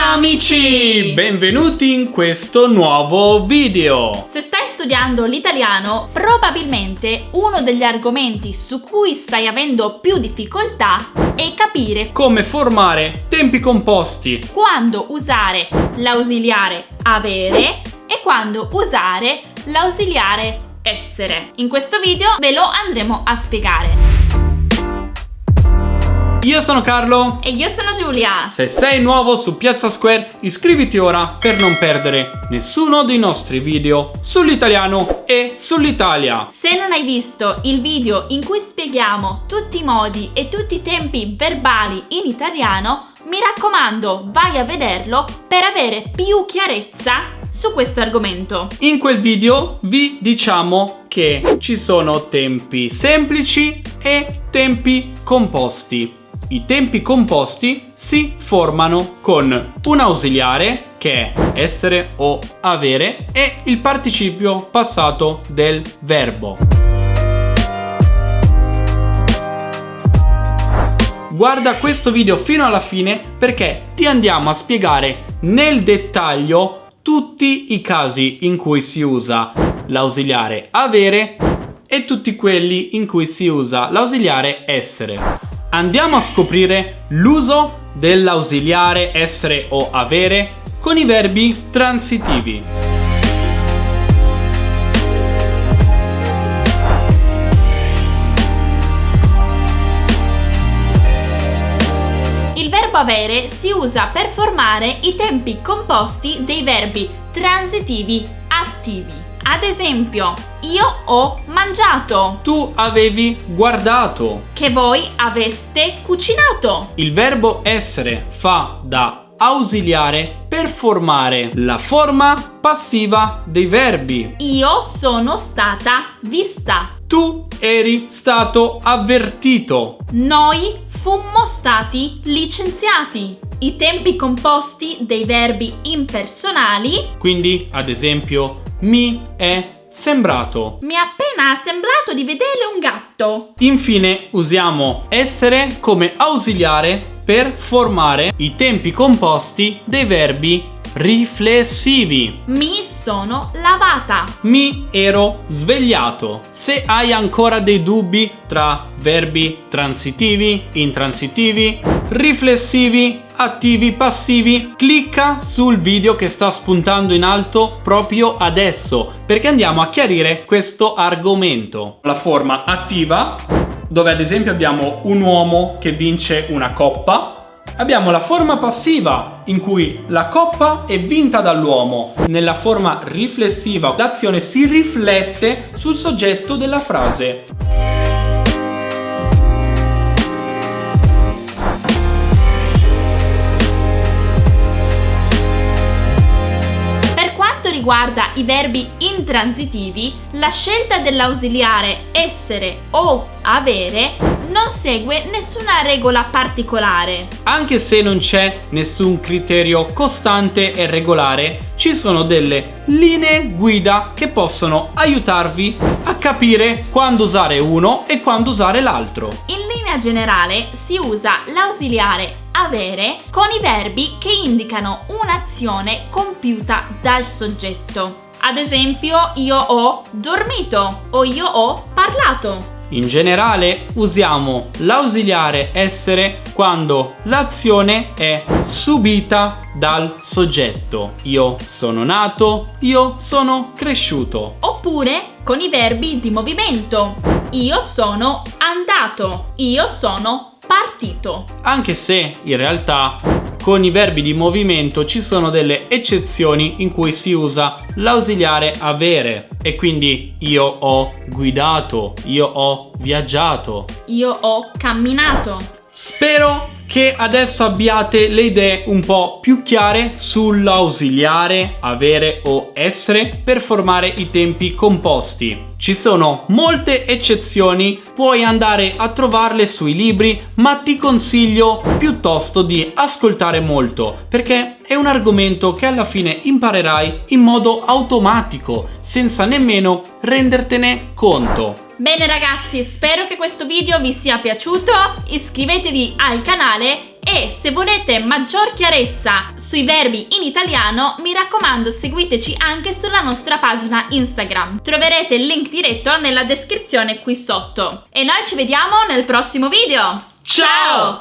Ciao amici! Benvenuti in questo nuovo video! Se stai studiando l'italiano, probabilmente uno degli argomenti su cui stai avendo più difficoltà è capire come formare tempi composti, quando usare l'ausiliare avere e quando usare l'ausiliare essere. In questo video ve lo andremo a spiegare. Io sono Carlo E io sono Giulia. Se sei nuovo su Piazza Square, iscriviti ora per non perdere nessuno dei nostri video sull'italiano e sull'Italia. Se non hai visto il video in cui spieghiamo tutti i modi e tutti i tempi verbali in italiano, mi raccomando, vai a vederlo per avere più chiarezza su questo argomento. In quel video vi diciamo che ci sono tempi semplici e tempi composti. I tempi composti si formano con un ausiliare, che è essere o avere, e il participio passato del verbo. Guarda questo video fino alla fine perché ti andiamo a spiegare nel dettaglio tutti i casi in cui si usa l'ausiliare avere e tutti quelli in cui si usa l'ausiliare essere. Andiamo a scoprire l'uso dell'ausiliare essere o avere con i verbi transitivi. Il verbo avere si usa per formare i tempi composti dei verbi transitivi attivi. Ad esempio, io ho mangiato. Tu avevi guardato. Che voi aveste cucinato. Il verbo essere fa da ausiliare per formare la forma passiva dei verbi. Io sono stata vista. Tu eri stato avvertito. Noi fummo stati licenziati. I tempi composti dei verbi impersonali. Quindi, ad esempio, mi è sembrato. Mi è appena sembrato di vedere un gatto. Infine, usiamo essere come ausiliare per formare i tempi composti dei verbi riflessivi. Mi sono lavata. Mi ero svegliato. Se hai ancora dei dubbi tra verbi transitivi, intransitivi, riflessivi, attivi, passivi, clicca sul video che sta spuntando in alto proprio adesso, perché andiamo a chiarire questo argomento. La forma attiva, dove ad esempio abbiamo un uomo che vince una coppa. Abbiamo la forma passiva, in cui la coppa è vinta dall'uomo. Nella forma riflessiva, l'azione si riflette sul soggetto della frase. Per quanto riguarda i verbi intransitivi, la scelta dell'ausiliare essere o avere non segue nessuna regola particolare. Anche se non c'è nessun criterio costante e regolare, ci sono delle linee guida che possono aiutarvi a capire quando usare uno e quando usare l'altro. In linea generale si usa l'ausiliare avere con i verbi che indicano un'azione compiuta dal soggetto. Ad esempio, io ho dormito o io ho parlato. In generale usiamo l'ausiliare essere quando l'azione è subita dal soggetto. Io sono nato, io sono cresciuto. Oppure con i verbi di movimento. Io sono andato, io sono partito. Anche se in realtà con i verbi di movimento ci sono delle eccezioni in cui si usa l'ausiliare avere. E quindi io ho guidato, io ho viaggiato, io ho camminato. Spero che adesso abbiate le idee un po' più chiare sull'ausiliare avere o essere per formare i tempi composti. Ci sono molte eccezioni, puoi andare a trovarle sui libri, ma ti consiglio piuttosto di ascoltare molto, perché è un argomento che alla fine imparerai in modo automatico, senza nemmeno rendertene conto. Bene ragazzi, spero che questo video vi sia piaciuto, iscrivetevi al canale E se volete maggior chiarezza sui verbi in italiano, mi raccomando, seguiteci anche sulla nostra pagina Instagram. Troverete il link diretto nella descrizione qui sotto. E noi ci vediamo nel prossimo video. Ciao!